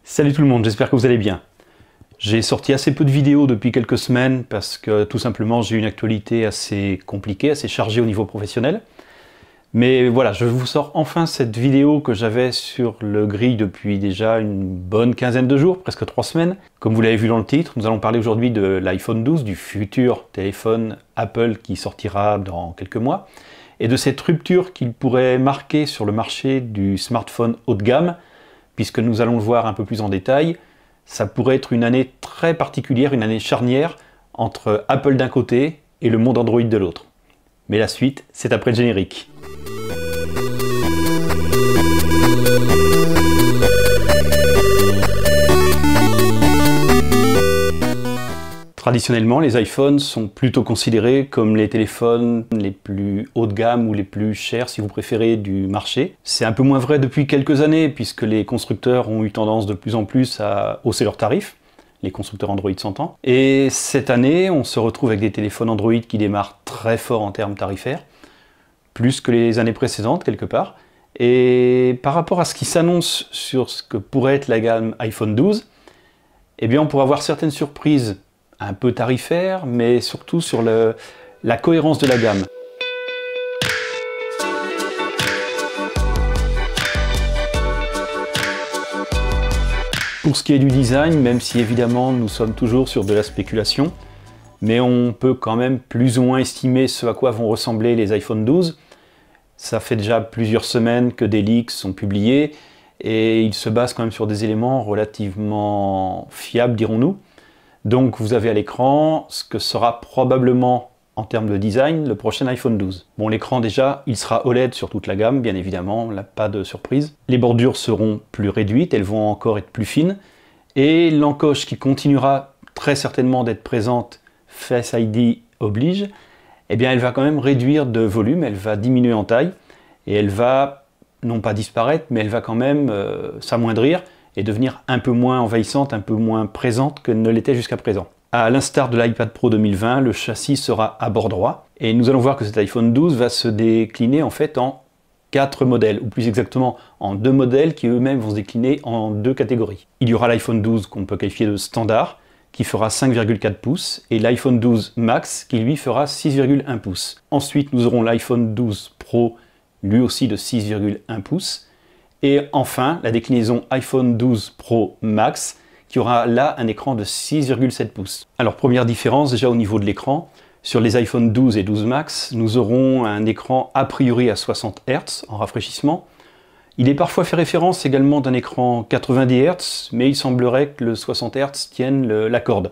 Salut tout le monde, j'espère que vous allez bien. J'ai sorti assez peu de vidéos depuis quelques semaines parce que tout simplement j'ai une actualité assez compliquée, assez chargée au niveau professionnel. Mais voilà, je vous sors enfin cette vidéo que j'avais sur le grill depuis déjà une bonne quinzaine de jours, presque 3 semaines. Comme vous l'avez vu dans le titre, nous allons parler aujourd'hui de l'iPhone 12, du futur téléphone Apple qui sortira dans quelques mois, et de cette rupture qu'il pourrait marquer sur le marché du smartphone haut de gamme, puisque nous allons le voir un peu plus en détail. Ça pourrait être une année très particulière, une année charnière entre Apple d'un côté et le monde Android de l'autre. Mais la suite, c'est après le générique. Traditionnellement, les iPhones sont plutôt considérés comme les téléphones les plus haut de gamme ou les plus chers, si vous préférez, du marché. C'est un peu moins vrai depuis quelques années, puisque les constructeurs ont eu tendance de plus en plus à hausser leurs tarifs, les constructeurs Android s'entend. Et cette année, on se retrouve avec des téléphones Android qui démarrent très fort en termes tarifaires, plus que les années précédentes quelque part. Et par rapport à ce qui s'annonce sur ce que pourrait être la gamme iPhone 12, eh bien on pourra avoir certaines surprises un peu tarifaire, mais surtout sur la cohérence de la gamme. Pour ce qui est du design, même si évidemment nous sommes toujours sur de la spéculation, mais on peut quand même plus ou moins estimer ce à quoi vont ressembler les iPhone 12. Ça fait déjà plusieurs semaines que des leaks sont publiés, et ils se basent quand même sur des éléments relativement fiables, dirons-nous. Donc vous avez à l'écran ce que sera probablement, en termes de design, le prochain iPhone 12. Bon, l'écran déjà, il sera OLED sur toute la gamme, bien évidemment, là, pas de surprise. Les bordures seront plus réduites, elles vont encore être plus fines. Et l'encoche qui continuera très certainement d'être présente, Face ID oblige, eh bien elle va quand même réduire de volume, elle va diminuer en taille, et elle va, non pas disparaître, mais elle va quand même s'amoindrir, et devenir un peu moins envahissante, un peu moins présente que ne l'était jusqu'à présent. À l'instar de l'iPad Pro 2020, le châssis sera à bord droit, et nous allons voir que cet iPhone 12 va se décliner en fait en 4 modèles, ou plus exactement en 2 modèles qui eux-mêmes vont se décliner en 2 catégories. Il y aura l'iPhone 12 qu'on peut qualifier de standard, qui fera 5,4 pouces, et l'iPhone 12 Max qui lui fera 6,1 pouces. Ensuite nous aurons l'iPhone 12 Pro, lui aussi de 6,1 pouces, et enfin, la déclinaison iPhone 12 Pro Max, qui aura là un écran de 6,7 pouces. Alors première différence déjà au niveau de l'écran, sur les iPhone 12 et 12 Max, nous aurons un écran a priori à 60 Hz en rafraîchissement. Il est parfois fait référence également d'un écran 90 Hz, mais il semblerait que le 60 Hz tienne la corde.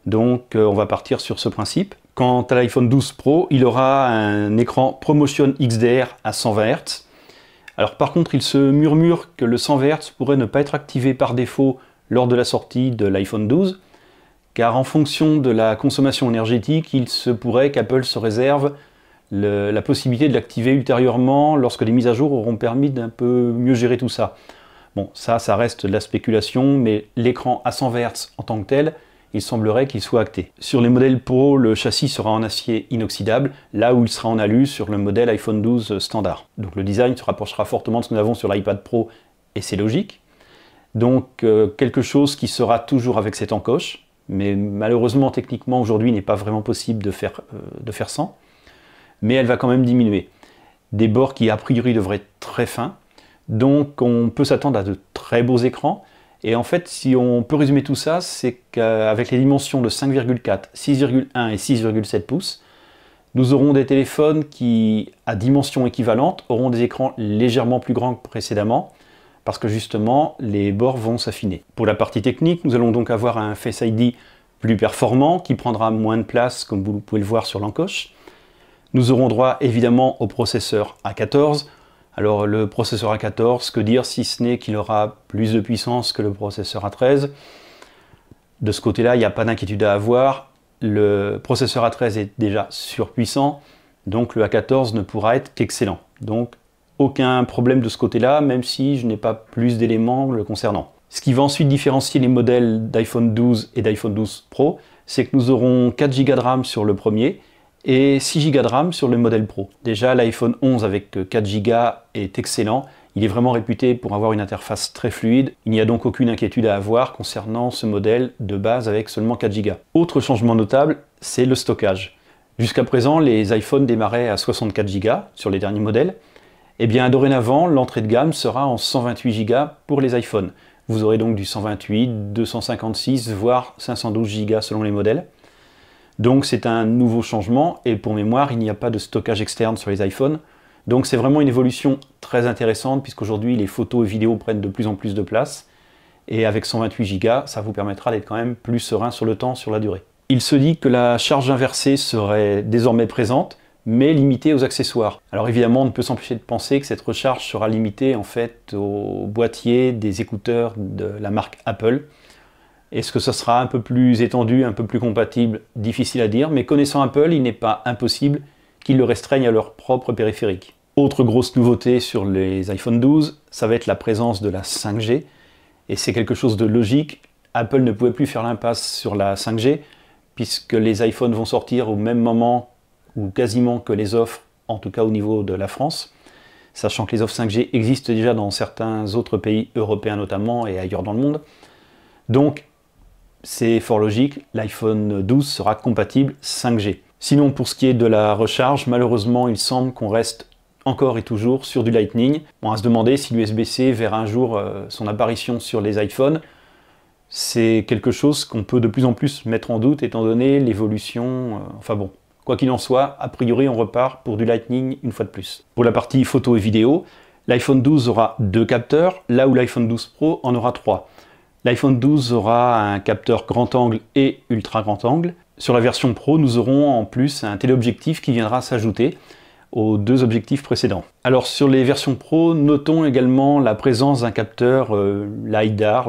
Donc on va partir sur ce principe. Quant à l'iPhone 12 Pro, il aura un écran ProMotion XDR à 120 Hz. Alors par contre, il se murmure que le 120 Hz pourrait ne pas être activé par défaut lors de la sortie de l'iPhone 12, car en fonction de la consommation énergétique, il se pourrait qu'Apple se réserve la possibilité de l'activer ultérieurement lorsque les mises à jour auront permis d'un peu mieux gérer tout ça. Bon, ça reste de la spéculation, mais l'écran à 120 Hz en tant que tel, il semblerait qu'il soit acté. Sur les modèles Pro, le châssis sera en acier inoxydable, là où il sera en alu sur le modèle iPhone 12 standard. Donc le design se rapprochera fortement de ce que nous avons sur l'iPad Pro, et c'est logique. Donc quelque chose qui sera toujours avec cette encoche, mais malheureusement techniquement aujourd'hui il n'est pas vraiment possible de faire sans. Mais elle va quand même diminuer. Des bords qui a priori devraient être très fins, donc on peut s'attendre à de très beaux écrans. Et en fait, si on peut résumer tout ça, c'est qu'avec les dimensions de 5,4, 6,1 et 6,7 pouces, nous aurons des téléphones qui, à dimension équivalente, auront des écrans légèrement plus grands que précédemment, parce que justement, les bords vont s'affiner. Pour la partie technique, nous allons donc avoir un Face ID plus performant, qui prendra moins de place, comme vous pouvez le voir sur l'encoche. Nous aurons droit évidemment au processeur A14. Alors le processeur A14, que dire si ce n'est qu'il aura plus de puissance que le processeur A13. De ce côté-là, il n'y a pas d'inquiétude à avoir. Le processeur A13 est déjà surpuissant, donc le A14 ne pourra être qu'excellent. Donc aucun problème de ce côté-là, même si je n'ai pas plus d'éléments le concernant. Ce qui va ensuite différencier les modèles d'iPhone 12 et d'iPhone 12 Pro, c'est que nous aurons 4 Go de RAM sur le premier, et 6 Go de RAM sur le modèle Pro. Déjà l'iPhone 11 avec 4 Go est excellent, Il est vraiment réputé pour avoir une interface très fluide. Il n'y a donc aucune inquiétude à avoir concernant ce modèle de base avec seulement 4 Go. Autre changement notable, c'est le stockage. Jusqu'à présent, les iPhones démarraient à 64 Go sur les derniers modèles. Et bien dorénavant, l'entrée de gamme sera en 128 Go pour les iPhones. Vous aurez donc du 128, 256, voire 512 Go selon les modèles. Donc c'est un nouveau changement, et pour mémoire, il n'y a pas de stockage externe sur les iPhones. Donc c'est vraiment une évolution très intéressante, puisqu'aujourd'hui les photos et vidéos prennent de plus en plus de place. Et avec 128 Go, ça vous permettra d'être quand même plus serein sur le temps, sur la durée. Il se dit que la charge inversée serait désormais présente, mais limitée aux accessoires. Alors évidemment, on ne peut s'empêcher de penser que cette recharge sera limitée en fait au boîtier des écouteurs de la marque Apple. Est-ce que ça sera un peu plus étendu, un peu plus compatible? Difficile à dire, mais connaissant Apple, il n'est pas impossible qu'ils le restreignent à leur propre périphérique. Autre grosse nouveauté sur les iPhone 12, ça va être la présence de la 5G, et c'est quelque chose de logique. Apple ne pouvait plus faire l'impasse sur la 5G, puisque les iPhones vont sortir au même moment, ou quasiment que les offres, en tout cas au niveau de la France, sachant que les offres 5G existent déjà dans certains autres pays européens notamment, et ailleurs dans le monde. Donc, c'est fort logique, l'iPhone 12 sera compatible 5G. Sinon, pour ce qui est de la recharge, malheureusement, il semble qu'on reste encore et toujours sur du Lightning. On va se demander si l'USB-C verra un jour son apparition sur les iPhones. C'est quelque chose qu'on peut de plus en plus mettre en doute, étant donné l'évolution... enfin bon, quoi qu'il en soit, a priori, on repart pour du Lightning une fois de plus. Pour la partie photo et vidéo, l'iPhone 12 aura 2 capteurs, là où l'iPhone 12 Pro en aura 3. L'iPhone 12 aura un capteur grand angle et ultra grand angle. Sur la version Pro, nous aurons en plus un téléobjectif qui viendra s'ajouter aux 2 objectifs précédents. Alors sur les versions Pro, notons également la présence d'un capteur LiDAR.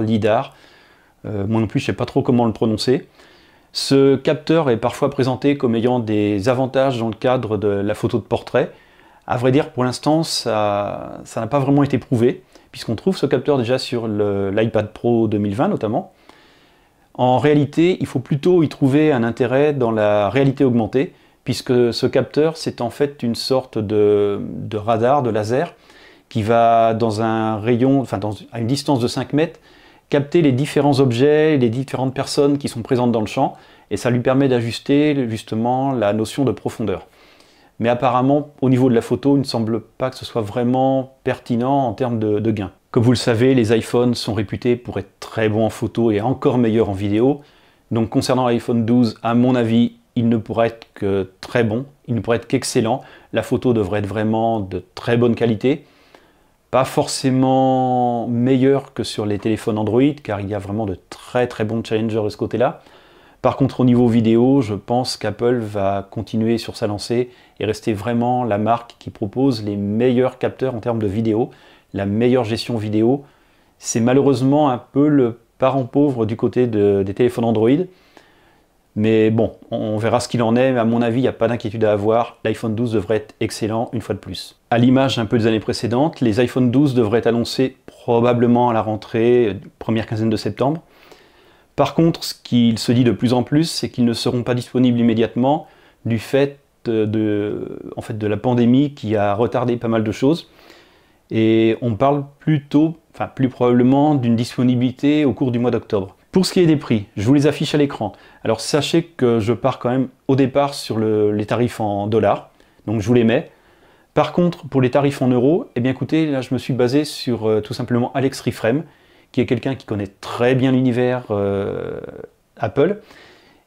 Moi non plus, je ne sais pas trop comment le prononcer. Ce capteur est parfois présenté comme ayant des avantages dans le cadre de la photo de portrait. À vrai dire, pour l'instant, ça n'a pas vraiment été prouvé, puisqu'on trouve ce capteur déjà sur l'iPad Pro 2020 notamment. En réalité, il faut plutôt y trouver un intérêt dans la réalité augmentée, puisque ce capteur, c'est en fait une sorte de radar, de laser, qui va dans un rayon, enfin à une distance de 5 mètres, capter les différents objets, les différentes personnes qui sont présentes dans le champ, et ça lui permet d'ajuster justement la notion de profondeur. Mais apparemment, au niveau de la photo, il ne semble pas que ce soit vraiment pertinent en termes de gain. Comme vous le savez, les iPhones sont réputés pour être très bons en photo et encore meilleurs en vidéo. Donc concernant l'iPhone 12, à mon avis, il ne pourrait être que très bon, il ne pourrait être qu'excellent. La photo devrait être vraiment de très bonne qualité. Pas forcément meilleure que sur les téléphones Android, car il y a vraiment de très bons challengers de ce côté-là. Par contre, au niveau vidéo, je pense qu'Apple va continuer sur sa lancée et rester vraiment la marque qui propose les meilleurs capteurs en termes de vidéo, la meilleure gestion vidéo. C'est malheureusement un peu le parent pauvre du côté des téléphones Android. Mais bon, on verra ce qu'il en est, mais à mon avis, il n'y a pas d'inquiétude à avoir. L'iPhone 12 devrait être excellent une fois de plus. À l'image un peu des années précédentes, les iPhone 12 devraient être annoncés probablement à la rentrée, première quinzaine de septembre. Par contre, ce qu'il se dit de plus en plus, c'est qu'ils ne seront pas disponibles immédiatement du fait de la pandémie qui a retardé pas mal de choses. Et on parle plus probablement d'une disponibilité au cours du mois d'octobre. Pour ce qui est des prix, je vous les affiche à l'écran. Alors sachez que je pars quand même au départ sur les tarifs en dollars, donc je vous les mets. Par contre, pour les tarifs en euros, eh bien écoutez, là je me suis basé sur tout simplement Alex Reframe, qui est quelqu'un qui connaît très bien l'univers Apple,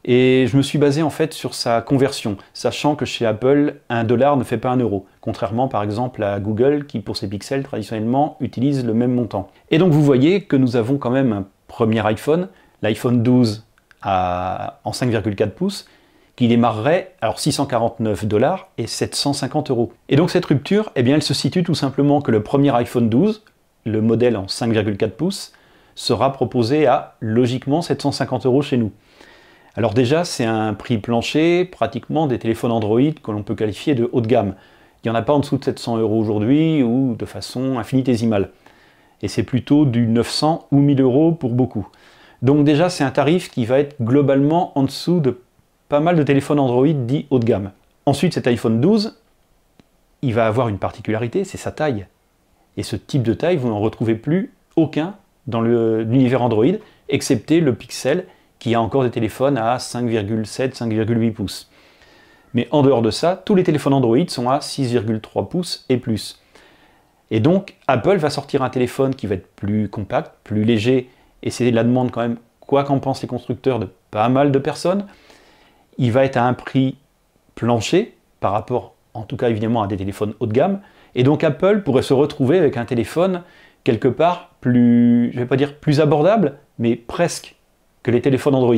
et je me suis basé en fait sur sa conversion, sachant que chez Apple, un dollar ne fait pas un euro, contrairement par exemple à Google, qui pour ses pixels traditionnellement utilise le même montant. Et donc vous voyez que nous avons quand même un premier iPhone, l'iPhone 12 en 5,4 pouces, qui démarrerait alors 649 $ et 750 €. Et donc cette rupture, eh bien, elle se situe tout simplement que le premier iPhone 12, le modèle en 5,4 pouces, sera proposé à logiquement 750 € chez nous. Alors déjà, c'est un prix plancher, pratiquement des téléphones Android que l'on peut qualifier de haut de gamme. Il n'y en a pas en dessous de 700 € aujourd'hui ou de façon infinitésimale. Et c'est plutôt du 900 ou 1000 € pour beaucoup. Donc déjà, c'est un tarif qui va être globalement en dessous de pas mal de téléphones Android dits haut de gamme. Ensuite, cet iPhone 12, il va avoir une particularité, c'est sa taille. Et ce type de taille, vous n'en retrouvez plus aucun dans l'univers Android, excepté le Pixel, qui a encore des téléphones à 5,7, 5,8 pouces. Mais en dehors de ça, tous les téléphones Android sont à 6,3 pouces et plus. Et donc, Apple va sortir un téléphone qui va être plus compact, plus léger, et c'est la demande quand même, quoi qu'en pensent les constructeurs, de pas mal de personnes. Il va être à un prix plancher, par rapport, en tout cas évidemment, à des téléphones haut de gamme, et donc Apple pourrait se retrouver avec un téléphone quelque part plus, je vais pas dire plus abordable, mais presque, que les téléphones Android.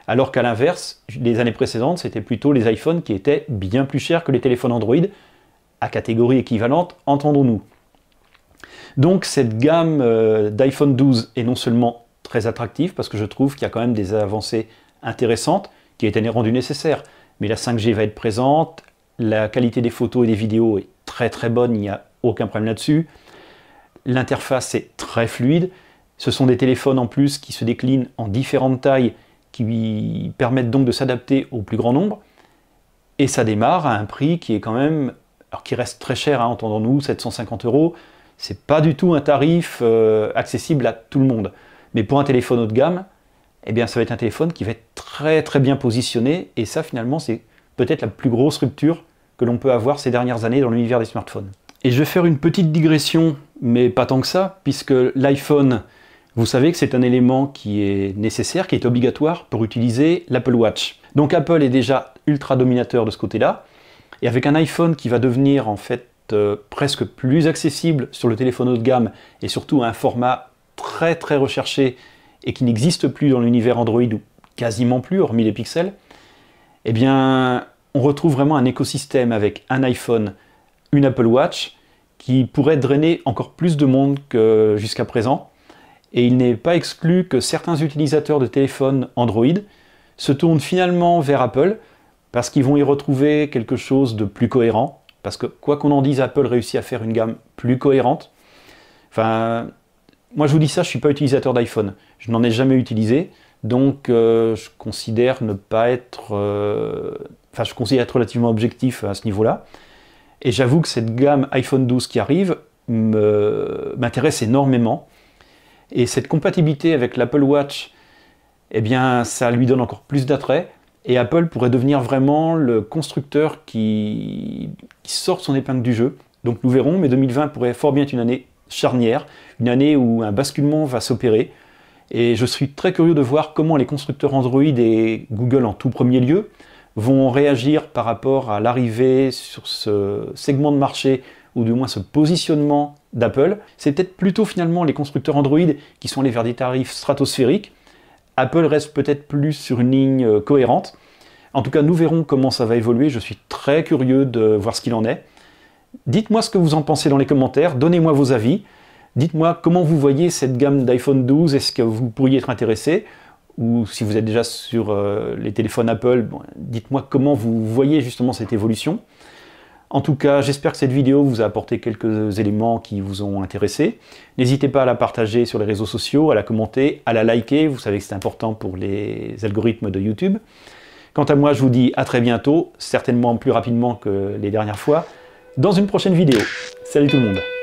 Alors qu'à l'inverse, les années précédentes, c'était plutôt les iPhones qui étaient bien plus chers que les téléphones Android, à catégorie équivalente, entendons-nous. Donc cette gamme d'iPhone 12 est non seulement très attractive, parce que je trouve qu'il y a quand même des avancées intéressantes, qui étaient rendues nécessaires, mais la 5G va être présente, la qualité des photos et des vidéos est très très bonne, il n'y a aucun problème là-dessus, l'interface est très fluide, ce sont des téléphones en plus qui se déclinent en différentes tailles, qui permettent donc de s'adapter au plus grand nombre, et ça démarre à un prix qui est quand même, alors qui reste très cher, hein, entendons-nous, 750 €, c'est pas du tout un tarif accessible à tout le monde. Mais pour un téléphone haut de gamme, eh bien ça va être un téléphone qui va être très très bien positionné, et ça finalement c'est peut-être la plus grosse rupture que l'on peut avoir ces dernières années dans l'univers des smartphones. Et je vais faire une petite digression, mais pas tant que ça, puisque l'iPhone, vous savez que c'est un élément qui est nécessaire, qui est obligatoire pour utiliser l'Apple Watch. Donc Apple est déjà ultra dominateur de ce côté-là, et avec un iPhone qui va devenir en fait presque plus accessible sur le téléphone haut de gamme, et surtout un format très très recherché, et qui n'existe plus dans l'univers Android, ou quasiment plus, hormis les pixels, eh bien on retrouve vraiment un écosystème avec un iPhone, une Apple Watch, qui pourrait drainer encore plus de monde que jusqu'à présent. Et il n'est pas exclu que certains utilisateurs de téléphones Android se tournent finalement vers Apple, parce qu'ils vont y retrouver quelque chose de plus cohérent, parce que quoi qu'on en dise, Apple réussit à faire une gamme plus cohérente. Enfin, moi je vous dis ça, je ne suis pas utilisateur d'iPhone, je n'en ai jamais utilisé, donc je considère ne pas être... Enfin, je considère être relativement objectif à ce niveau-là. Et j'avoue que cette gamme iPhone 12 qui arrive m'intéresse énormément. Et cette compatibilité avec l'Apple Watch, eh bien, ça lui donne encore plus d'attrait. Et Apple pourrait devenir vraiment le constructeur qui sort son épingle du jeu. Donc nous verrons, mais 2020 pourrait fort bien être une année charnière, une année où un basculement va s'opérer. Et je suis très curieux de voir comment les constructeurs Android et Google en tout premier lieu vont réagir par rapport à l'arrivée sur ce segment de marché, ou du moins ce positionnement d'Apple. C'est peut-être plutôt finalement les constructeurs Android qui sont allés vers des tarifs stratosphériques. Apple reste peut-être plus sur une ligne cohérente. En tout cas, nous verrons comment ça va évoluer. Je suis très curieux de voir ce qu'il en est. Dites-moi ce que vous en pensez dans les commentaires, donnez-moi vos avis. Dites-moi comment vous voyez cette gamme d'iPhone 12, est-ce que vous pourriez être intéressé? Ou si vous êtes déjà sur les téléphones Apple, bon, dites-moi comment vous voyez justement cette évolution. En tout cas, j'espère que cette vidéo vous a apporté quelques éléments qui vous ont intéressé. N'hésitez pas à la partager sur les réseaux sociaux, à la commenter, à la liker, vous savez que c'est important pour les algorithmes de YouTube. Quant à moi, je vous dis à très bientôt, certainement plus rapidement que les dernières fois, dans une prochaine vidéo. Salut tout le monde!